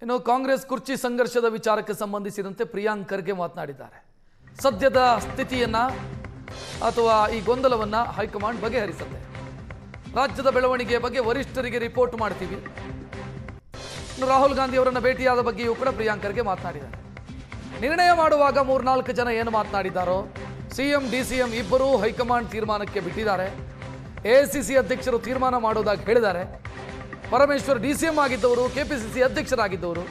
ಇನ್ನು ಕಾಂಗ್ರೆಸ್ ಕುರ್ಚಿ ಸಂಘರ್ಷದ ವಿಚಾರಕ್ಕೆ ಸಂಬಂಧಿಸಿದಂತೆ ಪ್ರಿಯಾಂಕ್ ಖರ್ಗೆ ಮಾತನಾಡಿದ್ದಾರೆ. ಸದ್ಯದ ಸ್ಥಿತಿಯನ್ನ ಅಥವಾ ಈ ಗೊಂದಲವನ್ನ ಹೈಕಮಾಂಡ್ ಬಗೆಹರಿಸುತ್ತೆ. ರಾಜ್ಯದ ಬೆಳವಣಿಗೆಯ ಬಗ್ಗೆ ವರಿಷ್ಠರಿಗೆ ರಿಪೋರ್ಟ್ ಮಾಡ್ತೀವಿ. ಇನ್ನು ರಾಹುಲ್ ಗಾಂಧಿ ಅವರನ್ನ ಭೇಟಿಯಾದ ಬಗ್ಗೆಯೂ ಕೂಡ ಪ್ರಿಯಾಂಕ್ ಖರ್ಗೆ ಮಾತನಾಡಿದ್ದಾರೆ. ನಿರ್ಣಯ ಮಾಡುವಾಗ 3-4 ಜನ ಏನು ಮಾತನಾಡಿದ್ದಾರೋ ಸಿಎಂ ಡಿಸಿಎಂ ಇಬ್ಬರೂ ಹೈಕಮಾಂಡ್ ತೀರ್ಮಾನಕ್ಕೆ ಬಿಟ್ಟಿದ್ದಾರೆ. ಎಐಸಿಸಿ ಅಧ್ಯಕ್ಷರು ತೀರ್ಮಾನ ಮಾಡೋದಾಗಿ ಹೇಳಿದ್ದಾರೆ. ಪರಮೇಶ್ವರ್ ಡಿಸಿಎಂ ಆಗಿದ್ದವರು, ಕೆಪಿಸಿಸಿ ಅಧ್ಯಕ್ಷರಾಗಿದ್ದವರು,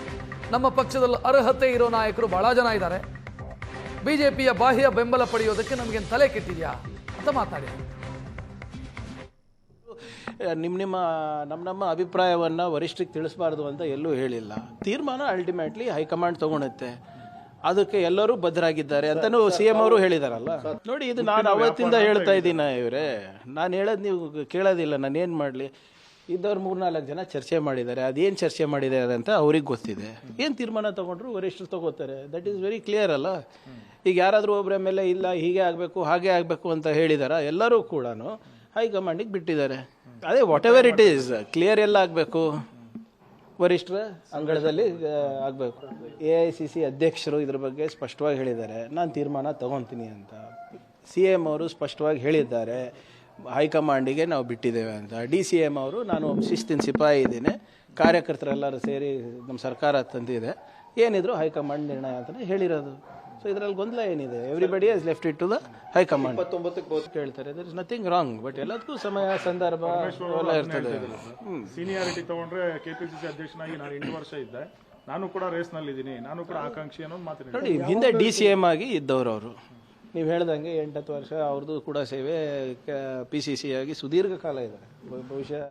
ನಮ್ಮ ಪಕ್ಷದಲ್ಲಿ ಅರ್ಹತೆ ಇರೋ ನಾಯಕರು ಬಹಳ ಜನ ಇದ್ದಾರೆ. ಬಿಜೆಪಿಯ ಬಾಹ್ಯ ಬೆಂಬಲ ಪಡೆಯೋದಕ್ಕೆ ನಮಗೇನು ತಲೆ ಕೆಟ್ಟಿದೆಯಾ ಅಂತ ಮಾತನಾಡಿದ್ದಾರೆ. ನಮ್ಮ ಅಭಿಪ್ರಾಯವನ್ನು ವರಿಷ್ಠರಿಗೆ ತಿಳಿಸಬಾರ್ದು ಅಂತ ಎಲ್ಲೂ ಹೇಳಿಲ್ಲ. ತೀರ್ಮಾನ ಅಲ್ಟಿಮೇಟ್ಲಿ ಹೈಕಮಾಂಡ್ ತಗೊಳುತ್ತೆ. ಅದಕ್ಕೆ ಎಲ್ಲರೂ ಬದ್ಧರಾಗಿದ್ದಾರೆ ಅಂತಲೂ CM ಅವರು ಹೇಳಿದಾರಲ್ಲ. ನೋಡಿ, ಇದು ನಾನು ಅವತ್ತಿಂದ ಹೇಳ್ತಾ ಇದ್ದೀನಿ ಇವರೇ, ನಾನು ಹೇಳೋದು ನೀವು ಕೇಳೋದಿಲ್ಲ. ನಾನು ಏನು ಮಾಡಲಿ? ಇದ್ದವ್ರು 3-4 ಜನ ಚರ್ಚೆ ಮಾಡಿದ್ದಾರೆ. ಅದೇನು ಚರ್ಚೆ ಮಾಡಿದ್ದಾರೆ ಅಂತ ಅವ್ರಿಗೆ ಗೊತ್ತಿದೆ. ಏನು ತೀರ್ಮಾನ ತೊಗೊಂಡ್ರು ವರಿಷ್ಠರು ತಗೋತಾರೆ. ದಟ್ ಈಸ್ ವೆರಿ ಕ್ಲಿಯರ್ ಅಲ್ಲ. ಈಗ ಯಾರಾದರೂ ಒಬ್ಬರ ಮೇಲೆ ಇಲ್ಲ ಹೀಗೆ ಆಗಬೇಕು ಹಾಗೆ ಆಗಬೇಕು ಅಂತ ಹೇಳಿದಾರ, ಎಲ್ಲರೂ ಕೂಡ ಹೈಕಮಾಂಡಿಗೆ ಬಿಟ್ಟಿದ್ದಾರೆ. ಅದೇ what ever it is clear ಎಲ್ಲ ಆಗಬೇಕು, ವರಿಷ್ಠರ ಅಂಗಳದಲ್ಲಿ ಆಗಬೇಕು. AICC ಅಧ್ಯಕ್ಷರು ಇದ್ರ ಬಗ್ಗೆ ಸ್ಪಷ್ಟವಾಗಿ ಹೇಳಿದ್ದಾರೆ, ನಾನು ತೀರ್ಮಾನ ತಗೊತೀನಿ ಅಂತ. CM ಅವರು ಸ್ಪಷ್ಟವಾಗಿ ಹೇಳಿದ್ದಾರೆ, ಹೈಕಮಾಂಡಿಗೆ ನಾವು ಬಿಟ್ಟಿದ್ದೇವೆ ಅಂತ. DCM ಅವರು, ನಾನು ಶಿಸ್ತಿನ ಸಿಪಾಯಿ ಇದ್ದೀನಿ, ಕಾರ್ಯಕರ್ತರೆಲ್ಲರೂ ಸೇರಿ ನಮ್ಮ ಸರ್ಕಾರ ತಂದಿದೆ, ಏನಿದ್ರು ಹೈಕಮಾಂಡ್ ನಿರ್ಣಯ ಅಂತಲೇ ಹೇಳಿರೋದು. ಸೊ ಇದರಲ್ಲಿ ಗೊಂದಲ ಏನಿದೆ? Everybody has left it to the high command. 29ಕ್ಕೆ ಕೇಳ್ತಾರೆ, there is nothing wrong. But ಎಲ್ಲದಕ್ಕೂ ಸಮಯ ಸಂದರ್ಭ ಎಲ್ಲ ಇರ್ತದೆ. ಸೀನಿಯಾರಿಟಿ ತಗೊಂಡ್ರೆ KPCC ಅಧ್ಯಕ್ಷನಾಗಿ ನಾನು 8 ವರ್ಷ ಇದ್ದೆ, ನಾನು ಕೂಡ ರೇಸ್ನಲ್ಲಿದ್ದೀನಿ, ನಾನು ಕೂಡ ಆಕಾಂಕ್ಷಿ ಅನ್ನೋದು ಮಾತಾಡಿ. ನೋಡಿ, ಹಿಂದೆ DCM ಆಗಿ ಇದ್ದವರು ಅವರು, ನೀವು ಹೇಳ್ದಂಗೆ 8-10 ವರ್ಷ ಅವ್ರದ್ದು ಕೂಡ ಸೇವೆ PCC ಆಗಿ ಸುದೀರ್ಘ ಕಾಲ ಇದೆ. ಬಹುಶಃ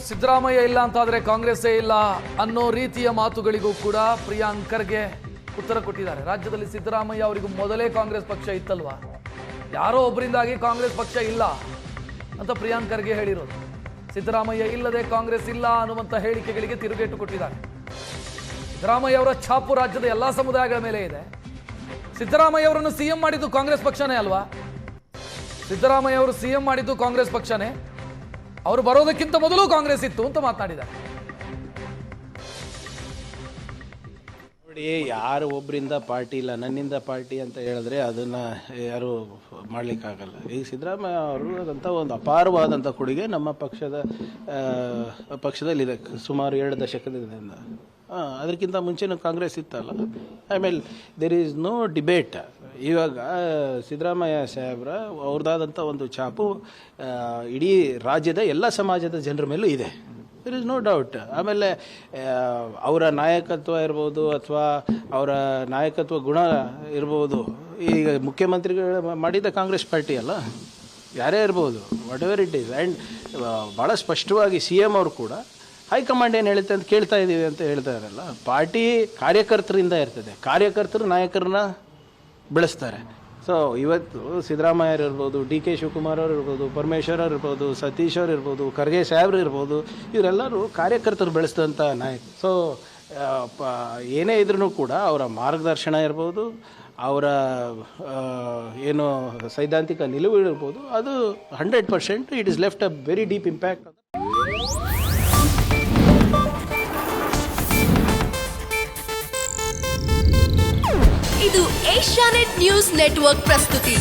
ಸಿದ್ದರಾಮಯ್ಯ ಇಲ್ಲ ಅಂತಾದರೆ ಕಾಂಗ್ರೆಸ್ಸೇ ಇಲ್ಲ ಅನ್ನೋ ರೀತಿಯ ಮಾತುಗಳಿಗೂ ಕೂಡ ಪ್ರಿಯಾಂಕ್ ಖರ್ಗೆ ಉತ್ತರ ಕೊಟ್ಟಿದ್ದಾರೆ. ರಾಜ್ಯದಲ್ಲಿ ಸಿದ್ದರಾಮಯ್ಯ ಅವರಿಗೂ ಮೊದಲೇ ಕಾಂಗ್ರೆಸ್ ಪಕ್ಷ ಇತ್ತಲ್ವಾ, ಯಾರೋ ಒಬ್ಬರಿಂದಾಗಿ ಕಾಂಗ್ರೆಸ್ ಪಕ್ಷ ಇಲ್ಲ ಅಂತ ಪ್ರಿಯಾಂಕ್ ಖರ್ಗೆ ಹೇಳಿರೋದು. ಸಿದ್ದರಾಮಯ್ಯ ಇಲ್ಲದೆ ಕಾಂಗ್ರೆಸ್ ಇಲ್ಲ ಅನ್ನುವಂಥ ಹೇಳಿಕೆಗಳಿಗೆ ತಿರುಗೇಟು ಕೊಟ್ಟಿದ್ದಾರೆ. ಸಿದ್ದರಾಮಯ್ಯ ಅವರ ಛಾಪು ರಾಜ್ಯದ ಎಲ್ಲ ಸಮುದಾಯಗಳ ಮೇಲೆ ಇದೆ. ಸಿದ್ದರಾಮಯ್ಯ ಅವರನ್ನು CM ಮಾಡಿದ್ದು ಕಾಂಗ್ರೆಸ್ ಪಕ್ಷನೇ ಅಲ್ವಾ? ಸಿದ್ದರಾಮಯ್ಯ ಅವರು CM ಮಾಡಿದ್ದು ಕಾಂಗ್ರೆಸ್ ಪಕ್ಷನೇ, ಅವರು ಬರೋದಕ್ಕಿಂತ ಮೊದಲು ಕಾಂಗ್ರೆಸ್ ಇತ್ತು ಅಂತ ಮಾತನಾಡಿದ್ದಾರೆ. ನೋಡಿ, ಯಾರು ಒಬ್ಬರಿಂದ ಪಾರ್ಟಿ ಇಲ್ಲ ನನ್ನಿಂದ ಪಾರ್ಟಿ ಅಂತ ಹೇಳಿದ್ರೆ ಅದನ್ನ ಯಾರು ಮಾಡ್ಲಿಕ್ಕಾಗಲ್ಲ. ಈಗ ಸಿದ್ದರಾಮಯ್ಯ ಅವರು ಅದಂಥ ಒಂದು ಅಪಾರವಾದಂಥ ಕೊಡುಗೆ ನಮ್ಮ ಪಕ್ಷದಲ್ಲಿದೆ ಸುಮಾರು 2 ದಶಕದಿಂದ. ಅದಕ್ಕಿಂತ ಮುಂಚೆನೂ ಕಾಂಗ್ರೆಸ್ ಇತ್ತಲ್ಲ. ಆಮೇಲೆ ದೇರ್ ಈಸ್ ನೋ ಡಿಬೇಟ್. ಇವಾಗ ಸಿದ್ದರಾಮಯ್ಯ ಸಾಹೇಬ್ರ ಅವ್ರದ್ದಾದಂಥ ಒಂದು ಛಾಪು ಇಡೀ ರಾಜ್ಯದ ಎಲ್ಲ ಸಮಾಜದ ಜನರ ಮೇಲೂ ಇದೆ. There is no doubt. ಆಮೇಲೆ ಅವರ ನಾಯಕತ್ವ ಇರ್ಬೋದು ಅಥವಾ ಅವರ ನಾಯಕತ್ವ ಗುಣ ಇರ್ಬೋದು. ಈಗ ಮುಖ್ಯಮಂತ್ರಿಗಳು ಮಾಡಿದ ಕಾಂಗ್ರೆಸ್ ಪಾರ್ಟಿ ಅಲ್ಲ, ಯಾರೇ ಇರ್ಬೋದು, what ever it is. And ಭಾಳ ಸ್ಪಷ್ಟವಾಗಿ CM ಅವರು ಕೂಡ ಹೈಕಮಾಂಡ್ ಏನು ಹೇಳುತ್ತೆ ಅಂತ ಕೇಳ್ತಾ ಇದ್ದೀವಿ ಅಂತ ಹೇಳ್ತಾ ಇರಲ್ಲ. ಪಾರ್ಟಿ ಕಾರ್ಯಕರ್ತರಿಂದ ಇರ್ತದೆ, ಕಾರ್ಯಕರ್ತರು ನಾಯಕರನ್ನ ಬೆಳೆಸ್ತಾರೆ. ಸೊ ಇವತ್ತು ಸಿದ್ದರಾಮಯ್ಯ ಇರ್ಬೋದು, DK ಶಿವಕುಮಾರ್ ಅವರು ಇರ್ಬೋದು, ಪರಮೇಶ್ವರ್ ಅವ್ರು ಇರ್ಬೋದು, ಸತೀಶ್ ಅವ್ರು ಇರ್ಬೋದು, ಖರ್ಗೆ ಸಾಹೇಬ್ರು ಇರ್ಬೋದು, ಇವರೆಲ್ಲರೂ ಕಾರ್ಯಕರ್ತರು ಬೆಳೆಸಿದಂಥ ನಾಯಕ. ಸೊ ಏನೇ ಇದ್ರೂ ಕೂಡ ಅವರ ಮಾರ್ಗದರ್ಶನ ಇರ್ಬೋದು, ಅವರ ಏನು ಸೈದ್ಧಾಂತಿಕ ನಿಲುವು ಇರ್ಬೋದು, ಅದು 100% it is left a very deep impact. ಇದು ಏಷ್ಯಾನೆಟ್ ನ್ಯೂಸ್ ನೆಟ್ವರ್ಕ್ ಪ್ರಸ್ತುತಿ.